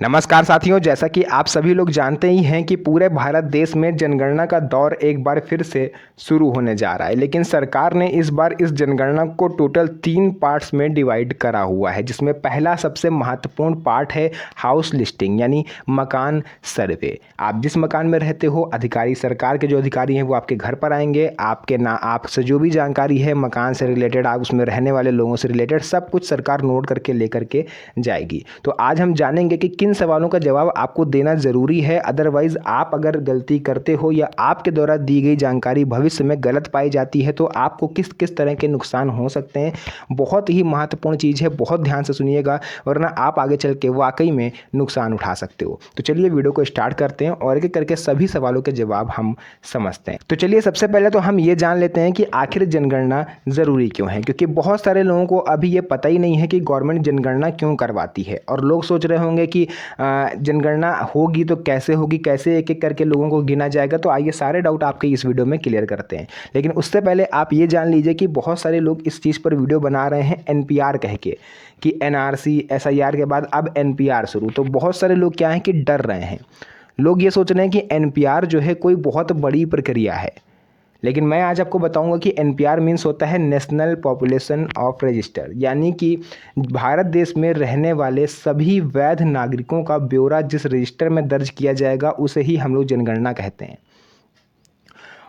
नमस्कार साथियों, जैसा कि आप सभी लोग जानते ही हैं कि पूरे भारत देश में जनगणना का दौर एक बार फिर से शुरू होने जा रहा है। लेकिन सरकार ने इस बार इस जनगणना को टोटल 3 पार्ट्स में डिवाइड करा हुआ है, जिसमें पहला सबसे महत्वपूर्ण पार्ट है हाउस लिस्टिंग यानी मकान सर्वे। आप जिस मकान में रहते हो, अधिकारी सरकार के जो अधिकारी हैं वो आपके घर पर आएंगे। आपसे जो भी जानकारी है मकान से रिलेटेड, आप उसमें रहने वाले लोगों से रिलेटेड सब कुछ सरकार नोट करके लेकर के जाएगी। तो आज हम जानेंगे कि किन सवालों का जवाब आपको देना ज़रूरी है। अदरवाइज़ आप अगर गलती करते हो या आपके द्वारा दी गई जानकारी भविष्य में गलत पाई जाती है तो आपको किस किस तरह के नुकसान हो सकते हैं। बहुत ही महत्वपूर्ण चीज़ है, बहुत ध्यान से सुनिएगा, वरना आप आगे चल के वाकई में नुकसान उठा सकते हो। तो चलिए वीडियो को स्टार्ट करते हैं और एक एक करके सभी सवालों के जवाब हम समझते हैं। तो चलिए सबसे पहले तो हम ये जान लेते हैं कि आखिर जनगणना ज़रूरी क्यों है, क्योंकि बहुत सारे लोगों को अभी ये पता ही नहीं है कि गवर्नमेंट जनगणना क्यों करवाती है। और लोग सोच रहे होंगे कि जनगणना होगी तो कैसे होगी, कैसे एक एक करके लोगों को गिना जाएगा। तो आइए सारे डाउट आपके इस वीडियो में क्लियर करते हैं। लेकिन उससे पहले आप ये जान लीजिए कि बहुत सारे लोग इस चीज़ पर वीडियो बना रहे हैं एनपीआर कह के, कि एनआरसी एसआईआर के बाद अब एनपीआर शुरू। तो बहुत सारे लोग क्या हैं कि डर रहे हैं। लोग ये सोच रहे हैं कि एनपीआर जो है कोई बहुत बड़ी प्रक्रिया है। लेकिन मैं आज आपको बताऊंगा कि एनपीआर मीन्स होता है नेशनल पॉपुलेशन ऑफ रजिस्टर, यानी कि भारत देश में रहने वाले सभी वैध नागरिकों का ब्यौरा जिस रजिस्टर में दर्ज किया जाएगा उसे ही हम लोग जनगणना कहते हैं।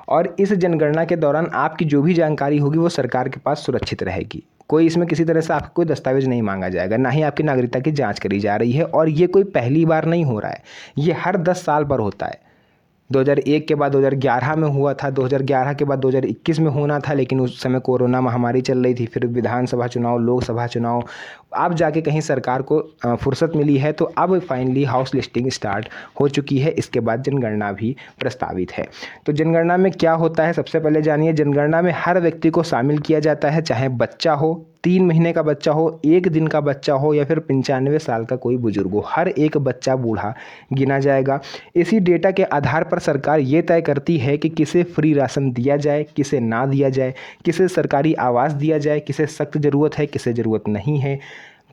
और इस जनगणना के दौरान आपकी जो भी जानकारी होगी वो सरकार के पास सुरक्षित रहेगी। कोई इसमें किसी तरह से आपको कोई दस्तावेज नहीं मांगा जाएगा, ना ही आपकी नागरिकता की जांच करी जा रही है। और ये कोई पहली बार नहीं हो रहा है, ये हर 10 साल पर होता है। 2001 के बाद 2011 में हुआ था, 2011 के बाद 2021 में होना था, लेकिन उस समय कोरोना महामारी चल रही थी। फिर विधानसभा चुनाव, लोकसभा चुनाव, अब जाके कहीं सरकार को फुर्सत मिली है। तो अब फाइनली हाउस लिस्टिंग स्टार्ट हो चुकी है। इसके बाद जनगणना भी प्रस्तावित है। तो जनगणना में क्या होता है, सबसे पहले जानिए। जनगणना में हर व्यक्ति को शामिल किया जाता है, चाहे बच्चा हो, 3 महीने का बच्चा हो, 1 दिन का बच्चा हो, या फिर 95 साल का कोई बुजुर्ग हो। हर एक बच्चा बूढ़ा गिना जाएगा। इसी डेटा के आधार पर सरकार ये तय करती है कि किसे फ्री राशन दिया जाए, किसे ना दिया जाए, किसे सरकारी आवास दिया जाए, किसे सख्त ज़रूरत है, किसे ज़रूरत नहीं है,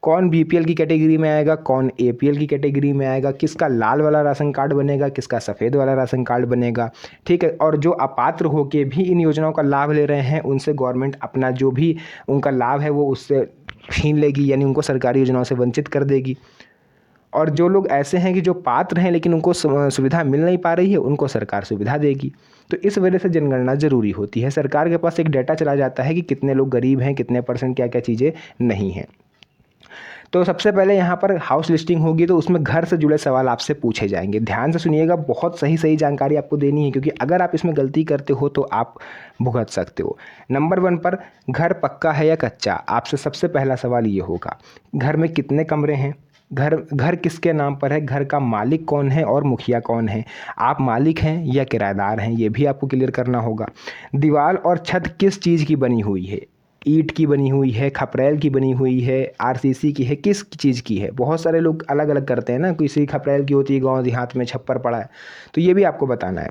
कौन बीपीएल की कैटेगरी में आएगा, कौन एपीएल की कैटेगरी में आएगा, किसका लाल वाला राशन कार्ड बनेगा, किसका सफ़ेद वाला राशन कार्ड बनेगा। ठीक है। और जो अपात्र होके भी इन योजनाओं का लाभ ले रहे हैं उनसे गवर्नमेंट अपना जो भी उनका लाभ है वो उससे छीन लेगी, यानी उनको सरकारी योजनाओं से वंचित कर देगी। और जो लोग ऐसे हैं कि जो पात्र हैं लेकिन उनको सुविधा मिल नहीं पा रही है, उनको सरकार सुविधा देगी। तो इस वजह से जनगणना ज़रूरी होती है। सरकार के पास एक डाटा चला जाता है कि कितने लोग गरीब हैं, कितने % क्या क्या चीज़ें नहीं हैं। तो सबसे पहले यहाँ पर हाउस लिस्टिंग होगी तो उसमें घर से जुड़े सवाल आपसे पूछे जाएंगे। ध्यान से सुनिएगा, बहुत सही सही जानकारी आपको देनी है, क्योंकि अगर आप इसमें गलती करते हो तो आप भुगत सकते हो। नंबर 1 पर घर पक्का है या कच्चा, आपसे सबसे पहला सवाल ये होगा। घर में कितने कमरे हैं, घर किसके नाम पर है, घर का मालिक कौन है और मुखिया कौन है, आप मालिक हैं या किराएदार हैं, ये भी आपको क्लियर करना होगा। दीवार और छत किस चीज़ की बनी हुई है, ईंट की बनी हुई है, खपरेल की बनी हुई है, आरसीसी की है, किस चीज़ की है। बहुत सारे लोग अलग अलग करते हैं ना, किसी खपरेल की होती है, गांव देहात में छप्पर पड़ा है, तो ये भी आपको बताना है।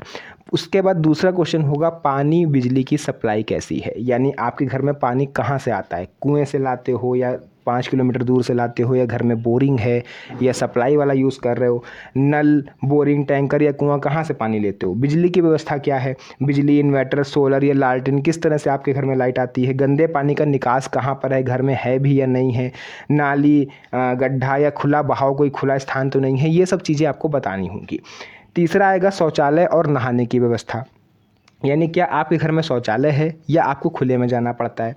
उसके बाद दूसरा क्वेश्चन होगा पानी बिजली की सप्लाई कैसी है, यानी आपके घर में पानी कहाँ से आता है, कुएं से लाते हो या 5 किलोमीटर दूर से लाते हो, या घर में बोरिंग है या सप्लाई वाला यूज़ कर रहे हो, नल, बोरिंग, टैंकर या कुआं, कहाँ से पानी लेते हो। बिजली की व्यवस्था क्या है, बिजली, इन्वर्टर, सोलर या लालटेन, किस तरह से आपके घर में लाइट आती है। गंदे पानी का निकास कहाँ पर है, घर में है भी या नहीं है, नाली, गड्ढा या खुला बहाव, कोई खुला स्थान तो नहीं है। ये सब चीज़ें आपको बतानी होंगी। तीसरा आएगा शौचालय और नहाने की व्यवस्था, यानी क्या आपके घर में शौचालय है या आपको खुले में जाना पड़ता है।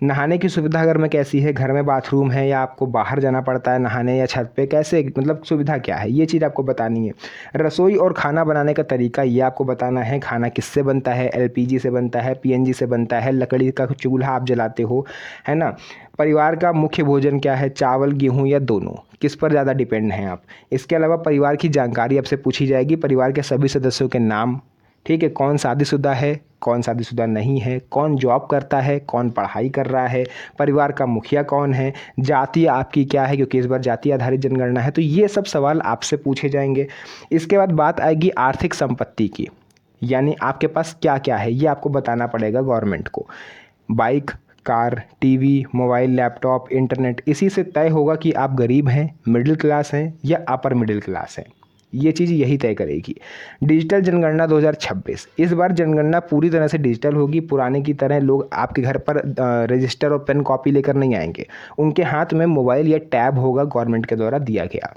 नहाने की सुविधा घर में कैसी है, घर में बाथरूम है या आपको बाहर जाना पड़ता है नहाने, या छत पे, कैसे, मतलब सुविधा क्या है, ये चीज़ आपको बतानी है। रसोई और खाना बनाने का तरीका ये आपको बताना है। खाना किससे बनता है, एलपीजी से बनता है, पीएनजी से बनता है, लकड़ी का चूल्हा आप जलाते हो, है ना। परिवार का मुख्य भोजन क्या है, चावल, गेहूँ या दोनों, किस पर ज़्यादा डिपेंड हैं आप। इसके अलावा परिवार की जानकारी आपसे पूछी जाएगी, परिवार के सभी सदस्यों के नाम, ठीक है, कौन शादीशुदा है, कौन शादीशुदा नहीं है, कौन जॉब करता है, कौन पढ़ाई कर रहा है, परिवार का मुखिया कौन है, जाति आपकी क्या है, क्योंकि इस बार जाति आधारित जनगणना है। तो ये सब सवाल आपसे पूछे जाएंगे। इसके बाद बात आएगी आर्थिक संपत्ति की, यानी आपके पास क्या क्या है, ये आपको बताना पड़ेगा गवर्नमेंट को। Bike, car, TV, mobile, laptop, internet, इसी से तय होगा कि आप गरीब हैं, मिडिल क्लास हैं या अपर मिडिल क्लास हैं। ये चीज़ यही तय करेगी। डिजिटल जनगणना 2026, इस बार जनगणना पूरी तरह से डिजिटल होगी। पुराने की तरह लोग आपके घर पर रजिस्टर और पेन कॉपी लेकर नहीं आएंगे। उनके हाथ में मोबाइल या टैब होगा गवर्नमेंट के द्वारा दिया गया,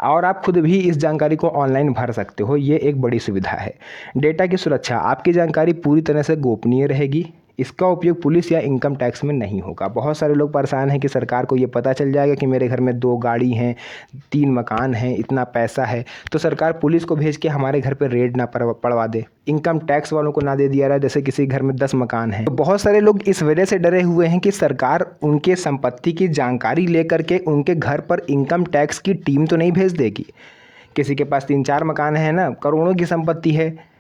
और आप खुद भी इस जानकारी को ऑनलाइन भर सकते हो। ये एक बड़ी सुविधा है। डेटा की सुरक्षा, आपकी जानकारी पूरी तरह से गोपनीय रहेगी। इसका उपयोग पुलिस या इनकम टैक्स में नहीं होगा। बहुत सारे लोग परेशान हैं कि सरकार को ये पता चल जाएगा कि मेरे घर में 2 गाड़ी हैं, 3 मकान हैं, इतना पैसा है, तो सरकार पुलिस को भेज के हमारे घर पर रेड ना पड़वा दे, इनकम टैक्स वालों को ना दे दिया रहा जैसे किसी घर में 10 मकान हैं। तो बहुत सारे लोग इस वजह से डरे हुए हैं कि सरकार उनके संपत्ति की जानकारी लेकर के उनके घर पर इनकम टैक्स की टीम तो नहीं भेज देगी। किसी के पास 3-4 मकान है ना, करोड़ों की संपत्ति है,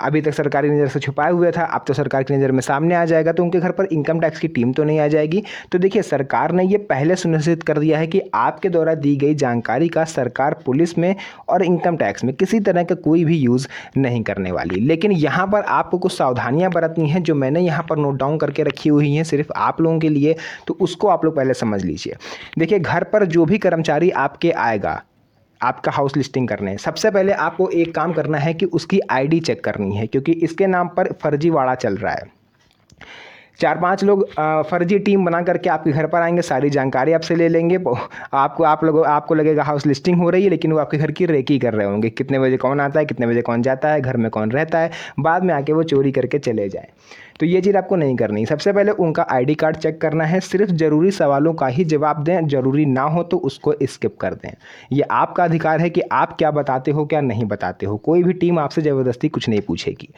अभी तक सरकारी नज़र से छुपाया हुआ था, अब तो सरकार की नज़र में सामने आ जाएगा, तो उनके घर पर इनकम टैक्स की टीम तो नहीं आ जाएगी। तो देखिए, सरकार ने ये पहले सुनिश्चित कर दिया है कि आपके द्वारा दी गई जानकारी का सरकार पुलिस में और इनकम टैक्स में किसी तरह का कोई भी यूज़ नहीं करने वाली। लेकिन यहाँ पर आपको कुछ सावधानियाँ बरतनी हैं जो मैंने यहाँ पर नोट डाउन करके रखी हुई हैं सिर्फ आप लोगों के लिए, तो उसको आप लोग पहले समझ लीजिए। देखिए, घर पर जो भी कर्मचारी आपके आएगा आपका हाउस लिस्टिंग करने, सबसे पहले आपको एक काम करना है कि उसकी आईडी चेक करनी है, क्योंकि इसके नाम पर फर्जीवाड़ा चल रहा है। 4-5 लोग फर्जी टीम बना करके आपके घर पर आएंगे, सारी जानकारी आपसे ले लेंगे। आपको लगेगा हाउस लिस्टिंग हो रही है, लेकिन वो आपके घर की रेकी कर रहे होंगे, कितने बजे कौन आता है, कितने बजे कौन जाता है, घर में कौन रहता है, बाद में आके वो चोरी करके चले जाएं। तो ये चीज़ आपको नहीं करनी। सबसे पहले उनका आईडी कार्ड चेक करना है, सिर्फ ज़रूरी सवालों का ही जवाब दें, ज़रूरी ना हो तो उसको स्किप कर दें। ये आपका अधिकार है कि आप क्या बताते हो, क्या नहीं बताते हो। कोई भी टीम आपसे ज़बरदस्ती कुछ नहीं पूछेगी।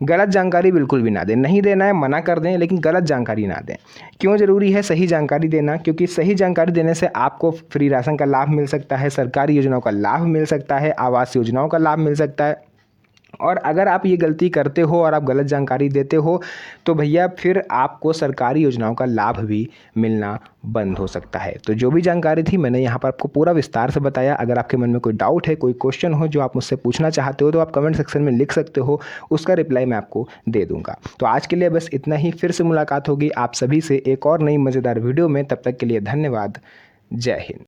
गलत जानकारी बिल्कुल भी ना दें, नहीं देना है मना कर दें, लेकिन गलत जानकारी ना दें। क्यों ज़रूरी है सही जानकारी देना? क्योंकि सही जानकारी देने से आपको फ्री राशन का लाभ मिल सकता है, सरकारी योजनाओं का लाभ मिल सकता है, आवास योजनाओं का लाभ मिल सकता है। और अगर आप ये गलती करते हो और आप गलत जानकारी देते हो तो भैया फिर आपको सरकारी योजनाओं का लाभ भी मिलना बंद हो सकता है। तो जो भी जानकारी थी मैंने यहाँ पर आपको पूरा विस्तार से बताया। अगर आपके मन में कोई डाउट है, कोई क्वेश्चन हो जो आप मुझसे पूछना चाहते हो, तो आप कमेंट सेक्शन में लिख सकते हो, उसका रिप्लाई मैं आपको दे दूँगा। तो आज के लिए बस इतना ही। फिर से मुलाकात होगी आप सभी से एक और नई मज़ेदार वीडियो में। तब तक के लिए धन्यवाद। जय हिंद।